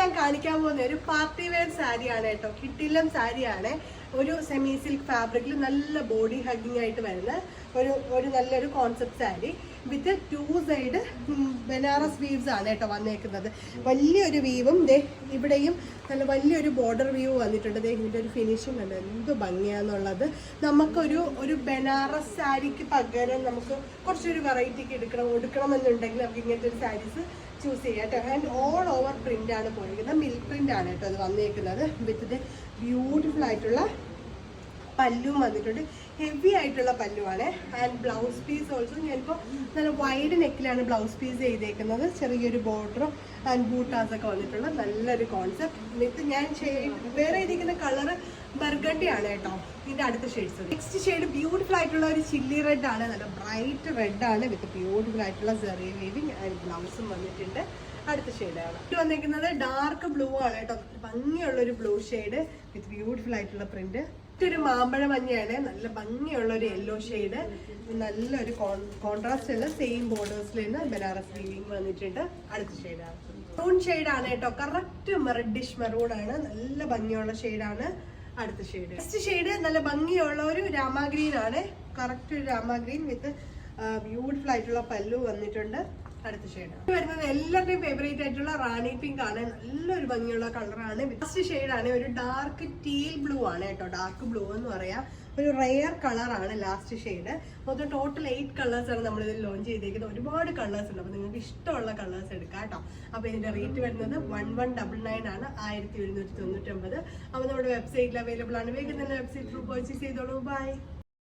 ഞാൻ കാണിക്കാൻ പോകുന്ന ഒരു പാർട്ടി വെയർ സാരിയാണ് കേട്ടോ. കിട്ടില്ലം സാരിയാണ്. ഒരു സെമി സിൽക്ക് ഫാബ്രിക്കിൽ നല്ല ബോഡി ഹഗ്ഗിങ് ആയിട്ട് വരുന്ന ഒരു നല്ലൊരു കോൺസെപ്റ്റ് സാരി വിത്ത് 2 സൈഡ് ബനാറസ് വീവ്സ് ആണ് കേട്ടോ വന്നേക്കുന്നത്. വലിയൊരു വീവും ഇവിടെയും നല്ല വലിയൊരു ബോർഡർ വ്യൂ വന്നിട്ടുണ്ട്. ഇതിൻ്റെ ഒരു ഫിനിഷിംഗ് ഉണ്ട്, എന്ത് ഭംഗിയാന്നുള്ളത്. നമുക്കൊരു ബനാറസ് സാരിക്ക് പകരം നമുക്ക് കുറച്ചൊരു വെറൈറ്റിക്ക് എടുക്കണമെന്നുണ്ടെങ്കിൽ നമുക്ക് ഇങ്ങനത്തെ ഒരു സാരീസ് ചൂസ് ചെയ്യാം കേട്ടോ. ആൻഡ് ഓൾ ഓവർ പ്രിന്റ് ആണ് പോയിരിക്കുന്നത്. മിൽക്ക് പ്രിന്റ് ആണ് കേട്ടോ അത് വന്നേക്കുന്നത്. വിത്ത് ബ്യൂട്ടിഫുൾ ആയിട്ടുള്ള പല്ലും വന്നിട്ടുണ്ട്. ഹെവി ആയിട്ടുള്ള പല്ലുവാണ്. ആൻഡ് ബ്ലൗസ് പീസ് ഓൾസോ ഞാനിപ്പോൾ നല്ല വൈഡ് നെക്കിലാണ് ബ്ലൗസ് പീസ് ചെയ്തേക്കുന്നത്. ചെറിയൊരു ബോർഡറും ആൻഡ് ബൂട്ടാസ് ഒക്കെ വന്നിട്ടുള്ള നല്ലൊരു കോൺസെപ്റ്റ്. വിത്ത് ഞാൻ വേറെ ഇരിക്കുന്ന കളറ് ബർഗണ്ടി ആണ് കേട്ടോ. ഇതിൻ്റെ അടുത്ത ഷെയ്ഡ്സ് നെക്സ്റ്റ് ഷെയ്ഡ് ബ്യൂട്ടിഫുൾ ആയിട്ടുള്ള ഒരു ചില്ലി റെഡ് ആണ്. നല്ല ബ്രൈറ്റ് റെഡ് ആണ് വിത്ത് ബ്യൂട്ടിഫുൾ ആയിട്ടുള്ള സെറി വീവിങ് ആൻഡ് ബ്ലൗസും വന്നിട്ടുണ്ട്. അടുത്ത ഷെയ്ഡാണ് ഇത് വന്നിരിക്കുന്നത് ഡാർക്ക് ബ്ലൂ ആണ് കേട്ടോ. ഭംഗിയുള്ളൊരു ബ്ലൂ ഷെയ്ഡ് വിത്ത് ബ്യൂട്ടിഫുൾ ആയിട്ടുള്ള പ്രിന്റ്. ഒരു മാമ്പഴ മഞ്ഞയാണ്. നല്ല ഭംഗിയുള്ള ഒരു യെല്ലോ ഷെയ്ഡ്. നല്ലൊരു കോൺട്രാസ്റ്റ് ഉള്ള സെയിം ബോർഡേഴ്സിൽ നിന്ന് ബനാറസ് വീവിങ് വന്നിട്ടുണ്ട്. അടുത്ത ഷെയ്ഡാണ് മെറൂൺ ഷെയ്ഡാണ് കേട്ടോ. കറക്റ്റ് റെഡിഷ് മെറൂൺ ആണ്. നല്ല ഭംഗിയുള്ള ഷെയ്ഡാണ്. അടുത്ത ഷെയ്ഡ് നെക്സ്റ്റ് ഷെയ്ഡ് നല്ല ഭംഗിയുള്ള ഒരു രാമാഗ്രീൻ ആണ്. കറക്റ്റ് ഒരു രാമാഗ്രീൻ വിത്ത് ബ്യൂട്ടിഫുൾ ആയിട്ടുള്ള പല്ലു വന്നിട്ടുണ്ട്. അടുത്ത ഷെയ്ഡാണ് വരുന്നത് എല്ലാവരുടെയും ഫേവറേറ്റ് ആയിട്ടുള്ള റാണി പിങ്ക് ആണ്. നല്ലൊരു ഭംഗിയുള്ള കളറാണ്. ലാസ്റ്റ് ഷെയ്ഡാണ് ഒരു ഡാർക്ക് ടീൽ ബ്ലൂ ആണ് കേട്ടോ. ഡാർക്ക് ബ്ലൂ എന്ന് പറയാം. ഒരു റെയർ കളറാണ് ലാസ്റ്റ് ഷെയ്ഡ്. മൊത്തം ടോട്ടൽ 8 കളേഴ്സ് ആണ് നമ്മളിതിൽ ലോഞ്ച് ചെയ്തേക്കുന്നത്. ഒരുപാട് കളേഴ്സ് ഉണ്ട്. അപ്പോൾ നിങ്ങൾക്ക് ഇഷ്ടമുള്ള കളേഴ്സ് എടുക്കാം കേട്ടോ. അപ്പോൾ ഇതിന്റെ റേറ്റ് വരുന്നത് 1199 ആണ്, 1199. അപ്പോൾ നമ്മുടെ വെബ്സൈറ്റിൽ അവൈലബിൾ ആണ്. വേഗം തന്നെ വെബ്സൈറ്റ് ത്രൂ പർച്ചേസ് ചെയ്തോളൂ. ബൈ.